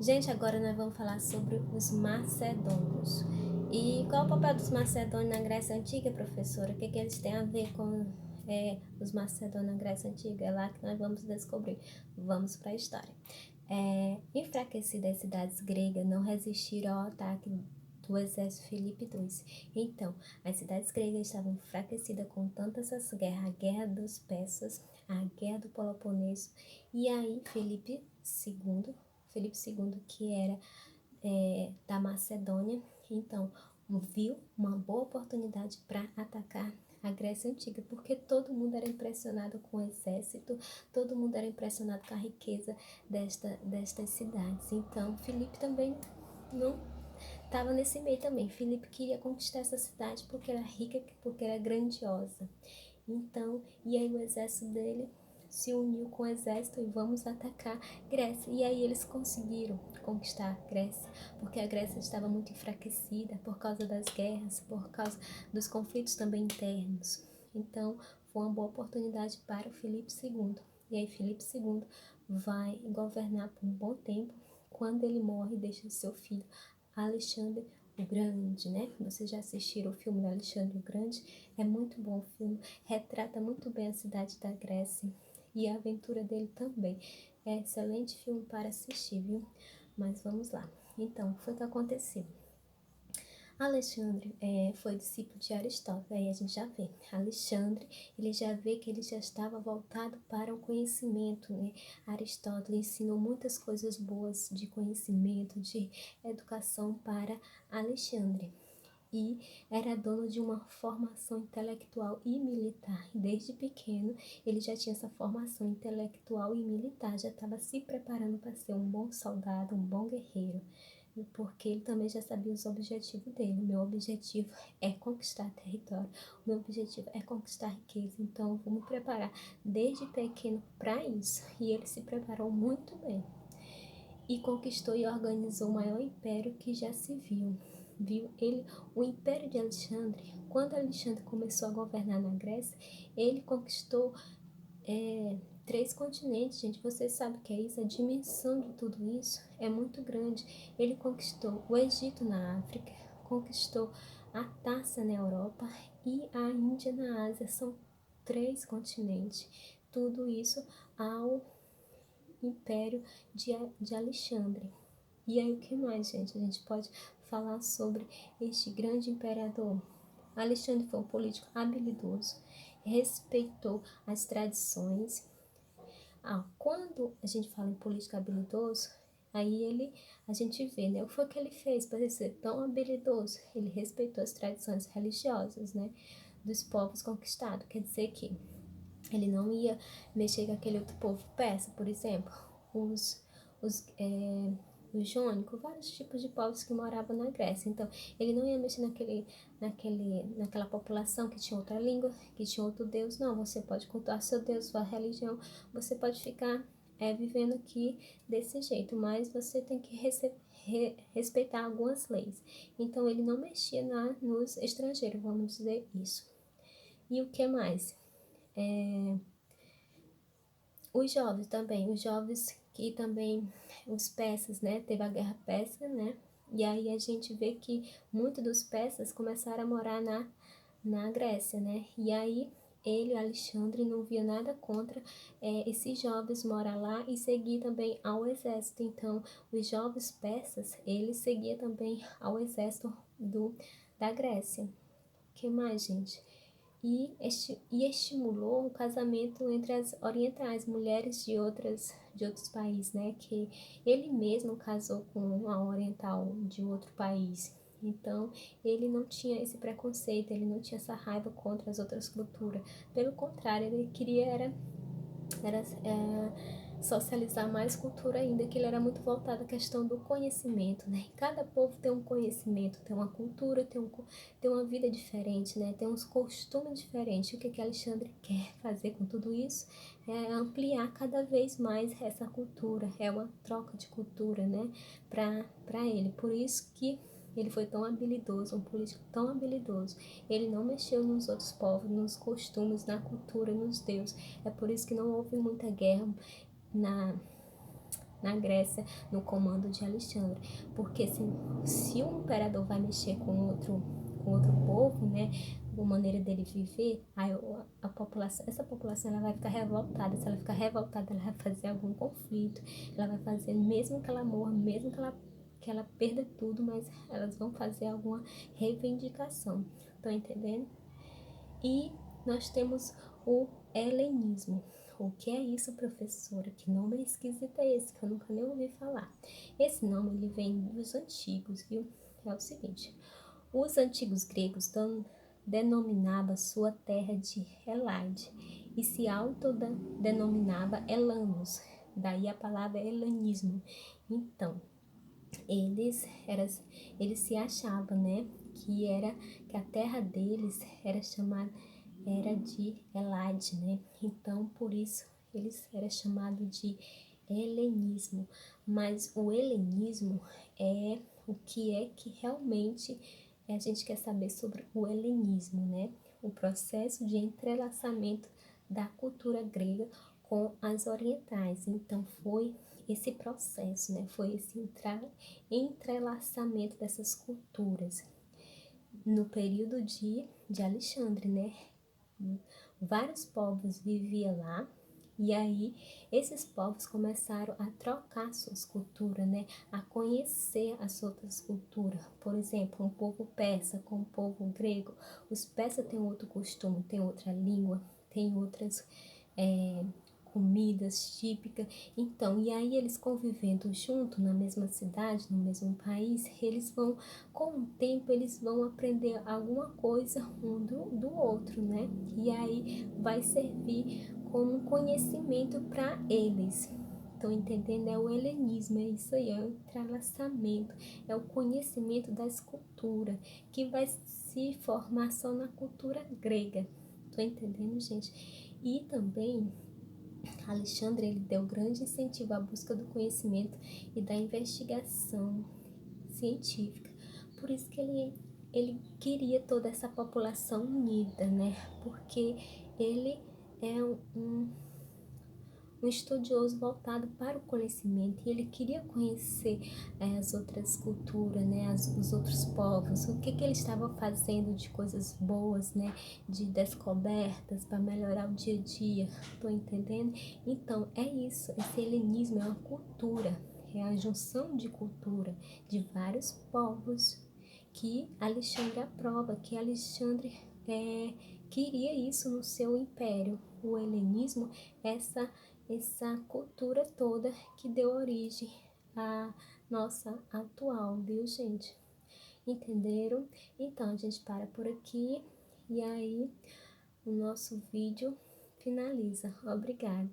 Gente, agora nós vamos falar sobre os macedônios. E qual é o papel dos macedônios na Grécia Antiga, professora? O que eles têm a ver com os macedônios na Grécia Antiga? É lá que nós vamos descobrir. Vamos para a história. Enfraquecidas as cidades gregas não resistiram ao ataque do exército Filipe II. Então, as cidades gregas estavam enfraquecidas com tantas essas guerras, a guerra dos persas, a guerra do Peloponeso, e aí Felipe II, que era da Macedônia, então viu uma boa oportunidade para atacar a Grécia Antiga, porque todo mundo era impressionado com o exército, todo mundo era impressionado com a riqueza destas cidades. Então, Filipe também não estava nesse meio também. Filipe queria conquistar essa cidade porque era rica, porque era grandiosa. Então, e aí o exército dele se uniu com o exército e vamos atacar Grécia. E aí eles conseguiram conquistar a Grécia, porque a Grécia estava muito enfraquecida por causa das guerras, por causa dos conflitos também internos. Então, foi uma boa oportunidade para o Filipe II. E aí Filipe II vai governar por um bom tempo. Quando ele morre, deixa seu filho Alexandre o Grande, né? Vocês já assistiram o filme do Alexandre o Grande? É muito bom o filme, retrata muito bem a cidade da Grécia e a aventura dele também. É excelente filme para assistir, viu? Mas vamos lá. Então, o que foi que aconteceu? Alexandre foi discípulo de Aristóteles, aí a gente já vê. Alexandre, ele já vê que ele já estava voltado para o conhecimento, né? Aristóteles ensinou muitas coisas boas de conhecimento, de educação para Alexandre. E era dono de uma formação intelectual e militar. Desde pequeno, ele já tinha essa formação intelectual e militar, já estava se preparando para ser um bom soldado, um bom guerreiro, porque ele também já sabia os objetivos dele. O meu objetivo é conquistar território, o meu objetivo é conquistar riqueza, então eu vou me preparar desde pequeno para isso. E ele se preparou muito bem e conquistou e organizou o maior império que já se viu ele, o Império de Alexandre. Quando Alexandre começou a governar na Grécia, ele conquistou 3 continentes, gente. Vocês sabem o que é isso? A dimensão de tudo isso é muito grande. Ele conquistou o Egito na África, conquistou a Tárcia na Europa e a Índia na Ásia. São 3 continentes. Tudo isso ao Império de Alexandre. E aí, o que mais, gente? A gente pode falar sobre este grande imperador. Alexandre foi um político habilidoso, respeitou as tradições. Quando a gente fala em político habilidoso, aí a gente vê, né? O que foi que ele fez para ser tão habilidoso? Ele respeitou as tradições religiosas, né? Dos povos conquistados. Quer dizer que ele não ia mexer com aquele outro povo persa, por exemplo, os, é, os jônicos, vários tipos de povos que moravam na Grécia. Então, ele não ia mexer naquela população que tinha outra língua, que tinha outro Deus. Não, você pode cultuar seu Deus, sua religião, você pode ficar vivendo aqui desse jeito, mas você tem que respeitar algumas leis. Então, ele não mexia nos estrangeiros, vamos dizer isso. E o que mais? Os jovens que também, os persas, né, teve a guerra persa, né, e aí a gente vê que muitos dos persas começaram a morar na Grécia, né, e aí ele, Alexandre, não via nada contra esses jovens morar lá e seguir também ao exército. Então, os jovens persas, eles seguiam também ao exército da Grécia. O que mais, gente? E estimulou o casamento entre as orientais, mulheres de outros países, né? Que ele mesmo casou com uma oriental de outro país. Então, ele não tinha esse preconceito, ele não tinha essa raiva contra as outras culturas. Pelo contrário, ele queria era socializar mais cultura ainda, que ele era muito voltado à questão do conhecimento, né? Cada povo tem um conhecimento, tem uma cultura, tem uma vida diferente, né? Tem uns costumes diferentes. O que Alexandre quer fazer com tudo isso é ampliar cada vez mais essa cultura, é uma troca de cultura, né? Para ele. Por isso que ele foi tão habilidoso, um político tão habilidoso. Ele não mexeu nos outros povos, nos costumes, na cultura, nos deuses. É por isso que não houve muita guerra na na Grécia, no comando de Alexandre. Porque se o imperador vai mexer com outro povo, né, uma maneira dele viver, aí a população, essa população ela vai ficar revoltada. Se ela ficar revoltada, ela vai fazer algum conflito, ela vai fazer, mesmo que ela morra, mesmo que ela perda tudo, mas elas vão fazer alguma reivindicação. Estão entendendo? E nós temos o helenismo. O que é isso, professora? Que nome esquisito é esse que eu nunca nem ouvi falar? Esse nome ele vem dos antigos, viu? É o seguinte: os antigos gregos denominavam sua terra de Helaide e se autodenominava Helanos, daí a palavra helenismo. Então, eles se achavam, né, que a terra deles era de Elade, né? Então, por isso eles era chamado de helenismo. Mas o helenismo é que realmente a gente quer saber sobre o helenismo, né? O processo de entrelaçamento da cultura grega com as orientais. Então, foi esse processo, né? Foi esse entrelaçamento dessas culturas no período de Alexandre, né? Vários povos viviam lá e aí esses povos começaram a trocar suas culturas, né? A conhecer as outras culturas. Por exemplo, um povo persa com um povo grego. Os persas têm outro costume, têm outra língua, têm outras comidas típicas. Então, e aí eles convivendo junto na mesma cidade, no mesmo país, eles vão, com o tempo, eles vão aprender alguma coisa um do outro, né? E aí vai servir como um conhecimento para eles. Estão entendendo? É o helenismo, é isso aí, é o entrelaçamento, é o conhecimento das culturas, que vai se formar só na cultura grega. Estão entendendo, gente? E também Alexandre ele deu grande incentivo à busca do conhecimento e da investigação científica. Por isso que ele queria toda essa população unida, né? Porque ele é um estudioso voltado para o conhecimento e ele queria conhecer as outras culturas, né, os outros povos, o que ele estava fazendo de coisas boas, né, de descobertas para melhorar o dia a dia, tô entendendo? Então, é isso, esse helenismo é uma cultura, é a junção de cultura de vários povos que Alexandre aprova, que Alexandre queria isso no seu império. O helenismo, essa cultura toda que deu origem à nossa atual, viu, gente? Entenderam? Então, a gente para por aqui e aí o nosso vídeo finaliza. Obrigada.